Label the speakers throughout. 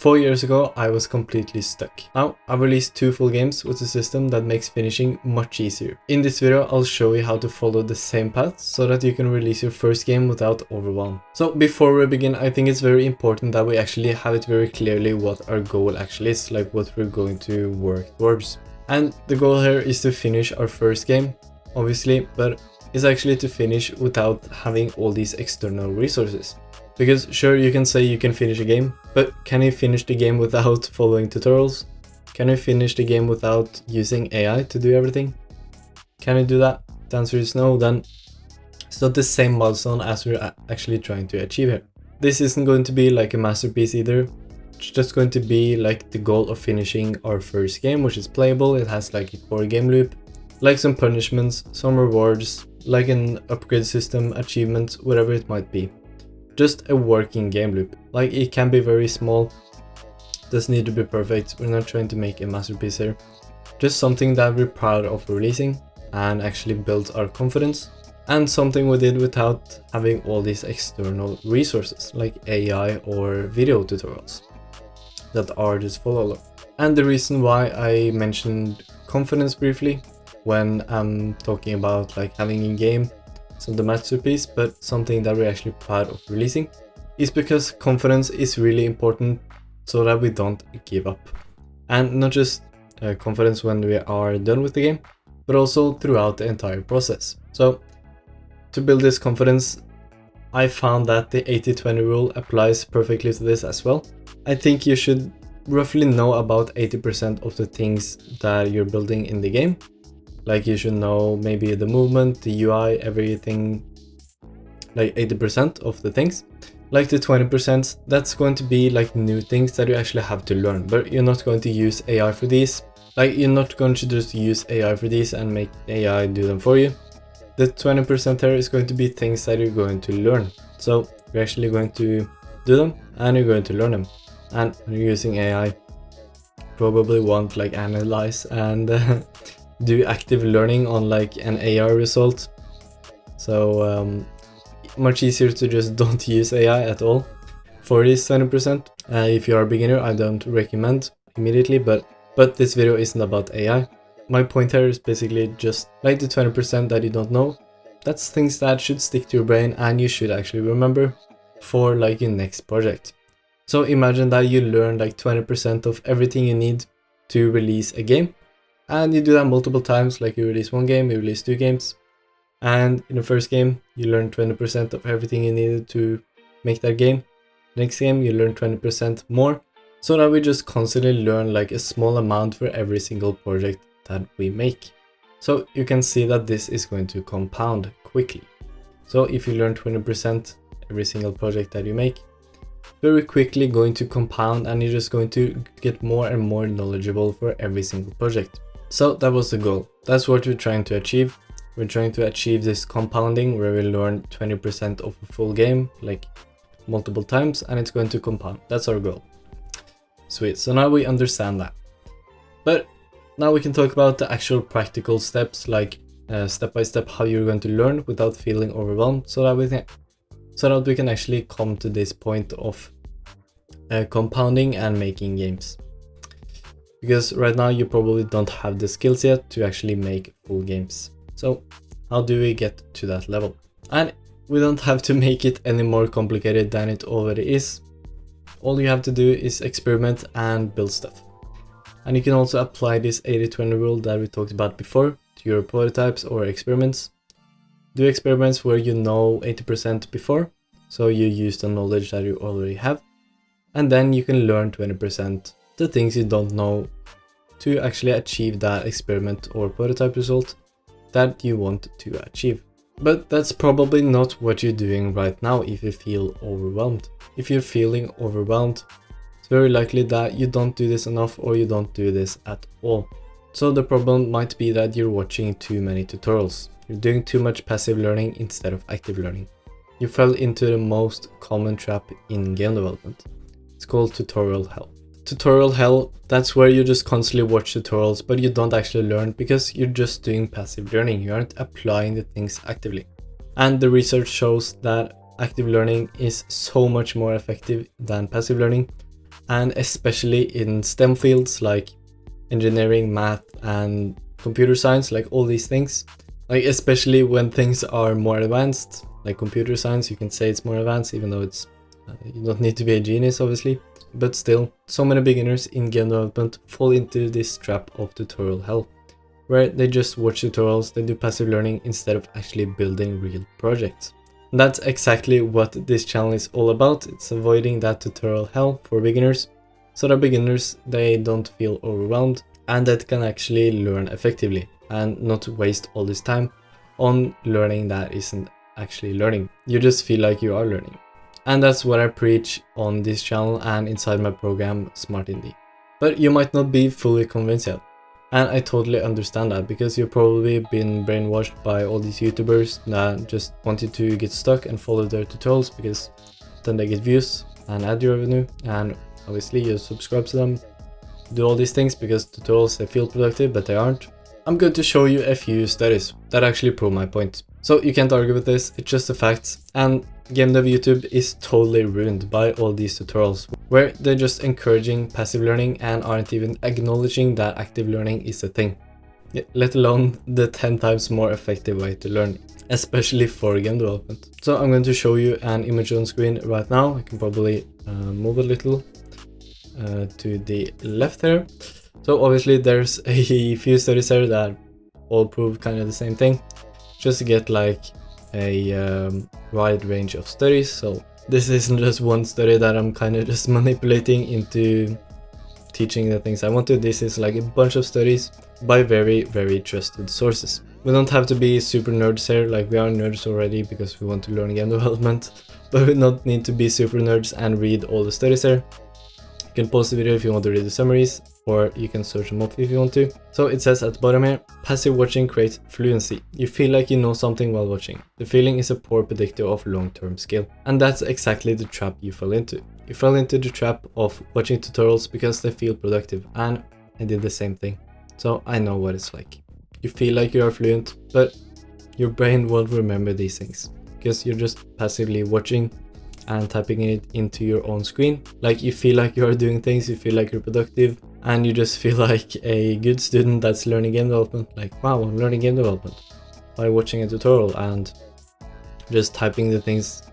Speaker 1: 4 years ago, I was completely stuck. Now, I've released 2 full games with a system that makes finishing much easier. In this video, I'll show you how to follow the same path so that you can release your first game without overwhelm. So before we begin, I think it's very important that we actually have it very clearly what our goal actually is, like what we're going to work towards. And the goal here is to finish our first game, obviously, but it's actually to finish without having all these external resources. Because sure, you can say you can finish a game, but can you finish the game without following tutorials? Can you finish the game without using AI to do everything? Can you do that? The answer is no. Then it's not the same milestone as we're actually trying to achieve here. This isn't going to be like a masterpiece either. It's just going to be like the goal of finishing our first game, which is playable. It has like a core game loop, like some punishments, some rewards, like an upgrade system, achievements, whatever it might be. Just a working game loop. Like, it can be very small, doesn't need to be perfect. We're not trying to make a masterpiece here. Just something that we're proud of releasing and actually builds our confidence, and something we did without having all these external resources like AI or video tutorials that are just follow along. And the reason why I mentioned confidence briefly when I'm talking about like having a game, so the masterpiece, but something that we're actually proud of releasing, is because confidence is really important so that we don't give up. And not just confidence when we are done with the game, but also throughout the entire process. So to build this confidence, I found that the 80-20 rule applies perfectly to this as well. I think you should roughly know about 80% of the things that you're building in the game. Like, you should know maybe the movement, the UI, everything, like 80% of the things. Like the 20%, that's going to be like new things that you actually have to learn, but you're not going to use AI for these. Like, you're not going to just use AI for these and make AI do them for you. The 20% here is going to be things that you're going to learn. So you're actually going to do them and you're going to learn them. And when you're using AI, probably won't like analyze and do active learning on like an AR result. So much easier to just don't use AI at all for this 20%. If you are a beginner, I don't recommend immediately, but this video isn't about AI. My point here is basically just like the 20% that you don't know. That's things that should stick to your brain and you should actually remember for like your next project. So imagine that you learn like 20% of everything you need to release a game. And you do that multiple times, like you release 1 game, you release 2 games. And in the first game, you learn 20% of everything you needed to make that game. Next game, you learn 20% more. So that we just constantly learn like a small amount for every single project that we make. So you can see that this is going to compound quickly. So if you learn 20% every single project that you make, very quickly going to compound and you're just going to get more and more knowledgeable for every single project. So that was the goal. That's what we're trying to achieve. We're trying to achieve this compounding where we learn 20% of a full game, like multiple times, and it's going to compound. That's our goal. Sweet. So now we understand that. But now we can talk about the actual practical steps, like step by step how you're going to learn without feeling overwhelmed, so that we can actually come to this point of compounding and making games. Because right now you probably don't have the skills yet to actually make full games. So how do we get to that level? And we don't have to make it any more complicated than it already is. All you have to do is experiment and build stuff. And you can also apply this 80-20 rule that we talked about before to your prototypes or experiments. Do experiments where you know 80% before, so you use the knowledge that you already have. And then you can learn 20%, the things you don't know, to actually achieve that experiment or prototype result that you want to achieve. But that's probably not what you're doing right now if you feel overwhelmed. If you're feeling overwhelmed, it's very likely that you don't do this enough or you don't do this at all. So the problem might be that you're watching too many tutorials. You're doing too much passive learning instead of active learning. You fell into the most common trap in game development. It's called tutorial hell. Tutorial hell, that's where you just constantly watch tutorials, but you don't actually learn because you're just doing passive learning. You aren't applying the things actively. And the research shows that active learning is so much more effective than passive learning, and especially in STEM fields like engineering, math, and computer science, like all these things. Like especially when things are more advanced, like computer science, you can say it's more advanced, even though it's you don't need to be a genius, obviously. But still, so many beginners in game development fall into this trap of tutorial hell, where they just watch tutorials, they do passive learning instead of actually building real projects. And that's exactly what this channel is all about. It's avoiding that tutorial hell for beginners, so that beginners, they don't feel overwhelmed and that can actually learn effectively and not waste all this time on learning that isn't actually learning. You just feel like you are learning. And that's what I preach on this channel and inside my program Smart Indie. But you might not be fully convinced yet. And I totally understand that, because you've probably been brainwashed by all these YouTubers that just wanted to get stuck and follow their tutorials, because then they get views and ad revenue, and obviously you subscribe to them, do all these things because tutorials, they feel productive, but they aren't. I'm going to show you a few studies that actually prove my point. So you can't argue with this, it's just a fact. And game dev YouTube is totally ruined by all these tutorials, where they're just encouraging passive learning and aren't even acknowledging that active learning is a thing, let alone the 10 times more effective way to learn, especially for game development. So I'm going to show you an image on screen right now. I can probably move a little to the left here. So obviously there's a few studies here that all prove kind of the same thing, just to get like a wide range of studies. So this isn't just one study that I'm kind of just manipulating into teaching the things I want to. This is like a bunch of studies by very, very trusted sources. We don't have to be super nerds here, like we are nerds already because we want to learn game development, but we don't need to be super nerds and read all the studies here. You can pause the video if you want to read the summaries, or you can search them up if you want to. So it says at the bottom here, passive watching creates fluency. You feel like you know something while watching. The feeling is a poor predictor of long-term skill. And that's exactly the trap you fell into. You fell into the trap of watching tutorials because they feel productive, and I did the same thing. So I know what it's like. You feel like you are fluent, but your brain won't remember these things because you're just passively watching and typing it into your own screen. Like you feel like you are doing things, you feel like you're productive, and you just feel like a good student that's learning game development. Like, wow, I'm learning game development by watching a tutorial and just typing the things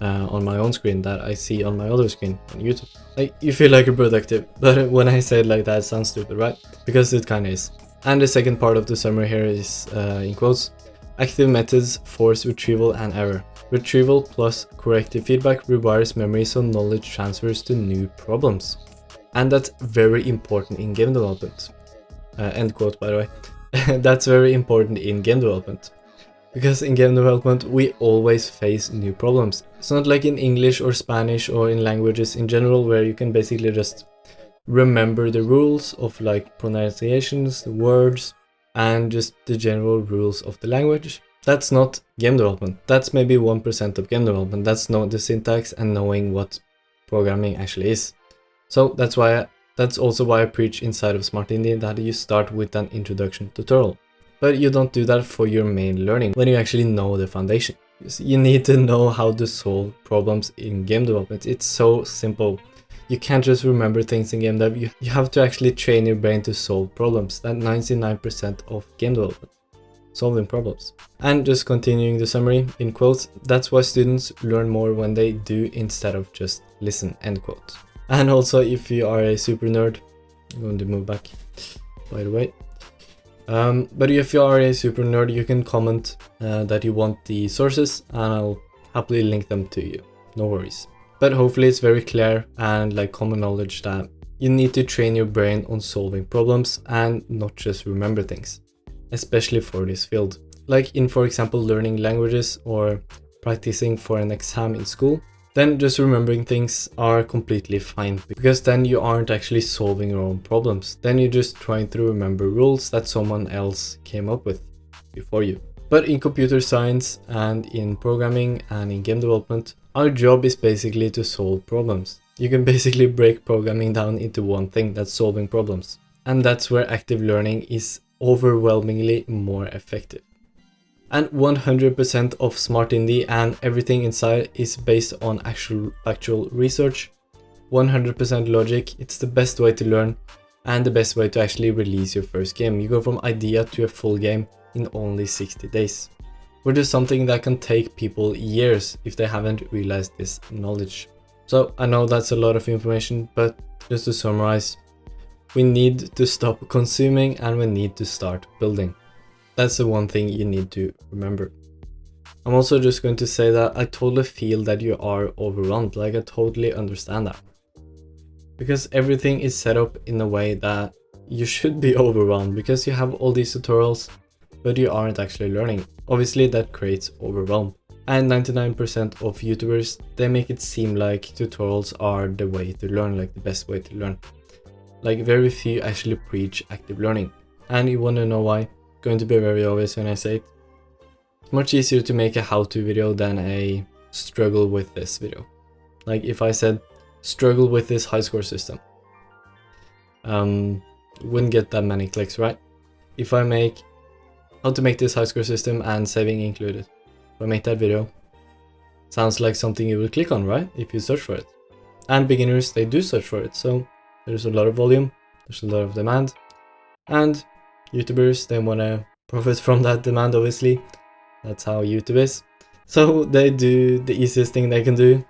Speaker 1: on my own screen that I see on my other screen on YouTube. Like, you feel like you're productive, but when I say it like that, it sounds stupid, right? Because it kind of is. And the second part of the summary here is in quotes, active methods force retrieval and error. Retrieval plus corrective feedback rewires memory so knowledge transfers to new problems. And that's very important in game development. End quote, by the way. That's very important in game development. Because in game development, we always face new problems. It's not like in English or Spanish or in languages in general, where you can basically just remember the rules of like pronunciations, the words, and just the general rules of the language. That's not game development. That's maybe 1% of game development. That's not the syntax and knowing what programming actually is. So that's also why I preach inside of Smart Indie that you start with an introduction tutorial. But you don't do that for your main learning when you actually know the foundation. You need to know how to solve problems in game development. It's so simple. You can't just remember things in game dev. You have to actually train your brain to solve problems. That's 99% of game development. Solving problems. And just continuing the summary in quotes, that's why students learn more when they do instead of just listen, end quote. And also, if you are a super nerd, I'm going to move back, by the way. But if you are a super nerd, you can comment that you want the sources and I'll happily link them to you. No worries. But hopefully it's very clear and like common knowledge that you need to train your brain on solving problems and not just remember things, especially for this field. Like in, for example, learning languages or practicing for an exam in school, then just remembering things are completely fine, because then you aren't actually solving your own problems. Then you're just trying to remember rules that someone else came up with before you. But in computer science and in programming and in game development, our job is basically to solve problems. You can basically break programming down into one thing, that's solving problems. And that's where active learning is overwhelmingly more effective. And 100% of Smart Indie and everything inside is based on actual factual research, 100% logic. It's the best way to learn and the best way to actually release your first game. You go from idea to a full game in only 60 days. Which is something that can take people years if they haven't realized this knowledge. So I know that's a lot of information, but just to summarize, we need to stop consuming and we need to start building. That's the one thing you need to remember. I'm also just going to say that I totally feel that you are overwhelmed. Like, I totally understand that. Because everything is set up in a way that you should be overwhelmed because you have all these tutorials, but you aren't actually learning. Obviously that creates overwhelm. And 99% of YouTubers, they make it seem like tutorials are the way to learn, like the best way to learn. Like, very few actually preach active learning. And you wanna know why? Going to be very obvious when I say it. It's much easier to make a how-to video than a struggle with this video. Like, if I said struggle with this high score system, wouldn't get that many clicks, right? If I make how to make this high score system and saving included, if I make that video, sounds like something you will click on, right? If you search for it. And beginners, they do search for it, so there's a lot of volume, there's a lot of demand, and YouTubers, they want to profit from that demand, obviously. That's how YouTube is. So they do the easiest thing they can do.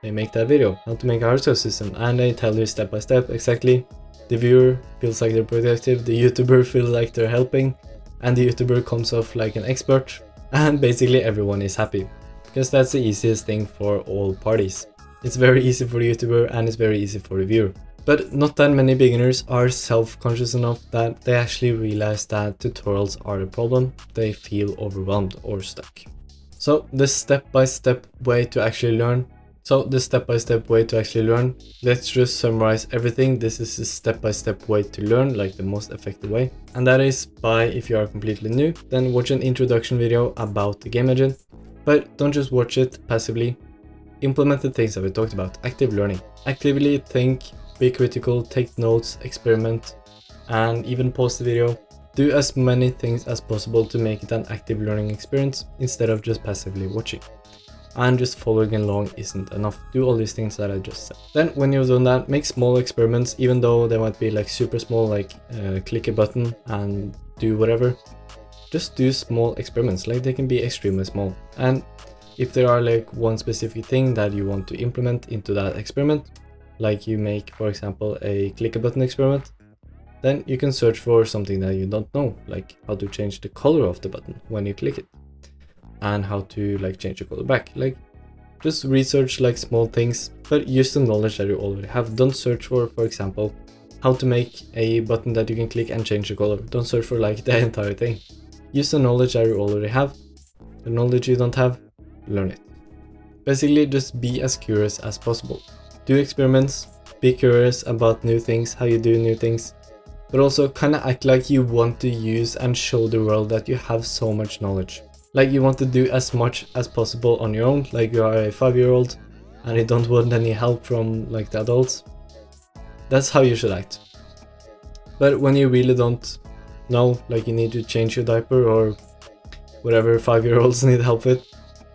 Speaker 1: They make that video, how to make a hard score system, and they tell you step by step exactly. The viewer feels like they're productive, the YouTuber feels like they're helping, and the YouTuber comes off like an expert, and basically everyone is happy. Because that's the easiest thing for all parties. It's very easy for the YouTuber and it's very easy for the viewer. But not that many beginners are self-conscious enough that they actually realize that tutorials are the problem. They feel overwhelmed or stuck. So the step-by-step way to actually learn. Let's just summarize everything. This is a step-by-step way to learn, like the most effective way. And that is by, if you are completely new, then watch an introduction video about the game engine. But don't just watch it passively. Implement the things that we talked about. Active learning. Actively think, be critical, take notes, experiment, and even pause the video. Do as many things as possible to make it an active learning experience instead of just passively watching. And just following along isn't enough. Do all these things that I just said. Then when you've done that, make small experiments, even though they might be like super small, like click a button and do whatever. Just do small experiments, like they can be extremely small. And if there are like one specific thing that you want to implement into that experiment, like you make, for example, a click a button experiment, then you can search for something that you don't know, like how to change the color of the button when you click it, and how to like change the color back. Like, just research like small things, but use the knowledge that you already have. Don't search for example, how to make a button that you can click and change the color. Don't search for like the entire thing. Use the knowledge that you already have. The knowledge you don't have, learn it. Basically, just be as curious as possible. Do experiments, be curious about new things, how you do new things, but also kind of act like you want to use and show the world that you have so much knowledge. Like you want to do as much as possible on your own, like you are a 5-year-old and you don't want any help from like the adults. That's how you should act. But when you really don't know, like you need to change your diaper or whatever 5-year-olds need help with,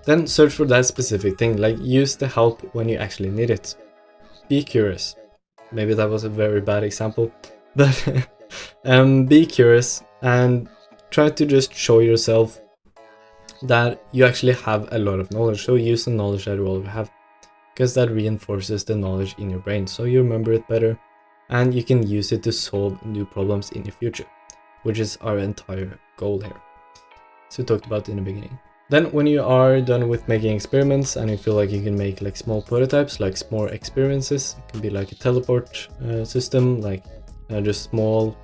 Speaker 1: then search for that specific thing. Like, use the help when you actually need it. Be curious. Maybe that was a very bad example, but be curious and try to just show yourself that you actually have a lot of knowledge. So use the knowledge that you already have, because that reinforces the knowledge in your brain, so you remember it better and you can use it to solve new problems in your future, which is our entire goal here. So we talked about it in the beginning. Then when you are done with making experiments and you feel like you can make like small prototypes, like small experiences, it can be like a teleport system, like just small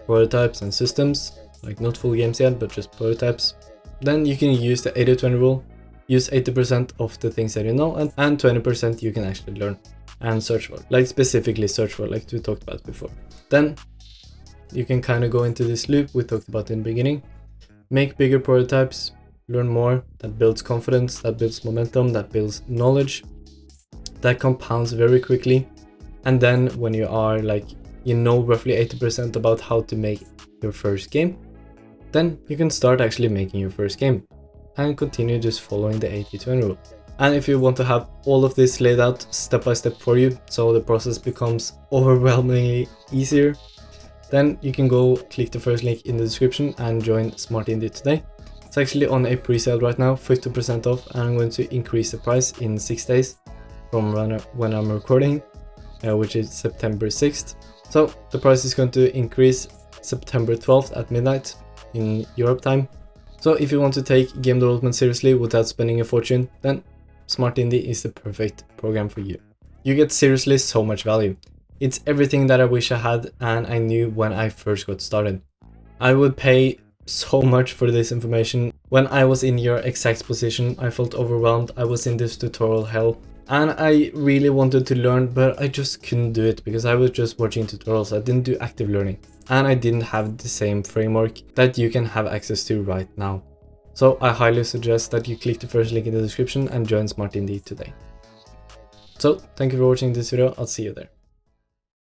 Speaker 1: prototypes and systems, like not full games yet, but just prototypes. Then you can use the 80-20 rule. Use 80% of the things that you know and 20% you can actually learn and search for, like specifically search for, like we talked about before. Then you can kind of go into this loop we talked about in the beginning. Make bigger prototypes, learn more, that builds confidence, that builds momentum, that builds knowledge, that compounds very quickly. And then when you are like, you know, roughly 80% about how to make your first game, then you can start actually making your first game and continue just following the 80-20 rule. And if you want to have all of this laid out step by step for you, so the process becomes overwhelmingly easier, then you can go click the first link in the description and join Smart Indie today. It's actually on a pre-sale right now, 50% off, and I'm going to increase the price in 6 days from when I'm recording, which is September 6th. So the price is going to increase September 12th at midnight in Europe time. So if you want to take game development seriously without spending a fortune, then Smart Indie is the perfect program for you. You get seriously so much value. It's everything that I wish I had and I knew when I first got started. I would pay so much for this information. When I was in your exact position, I felt overwhelmed. I was in this tutorial hell and I really wanted to learn, but I just couldn't do it because I was just watching tutorials. I didn't do active learning and I didn't have the same framework that you can have access to right now. So I highly suggest that you click the first link in the description and join Smart Indie today. So thank you for watching this video. I'll see you there.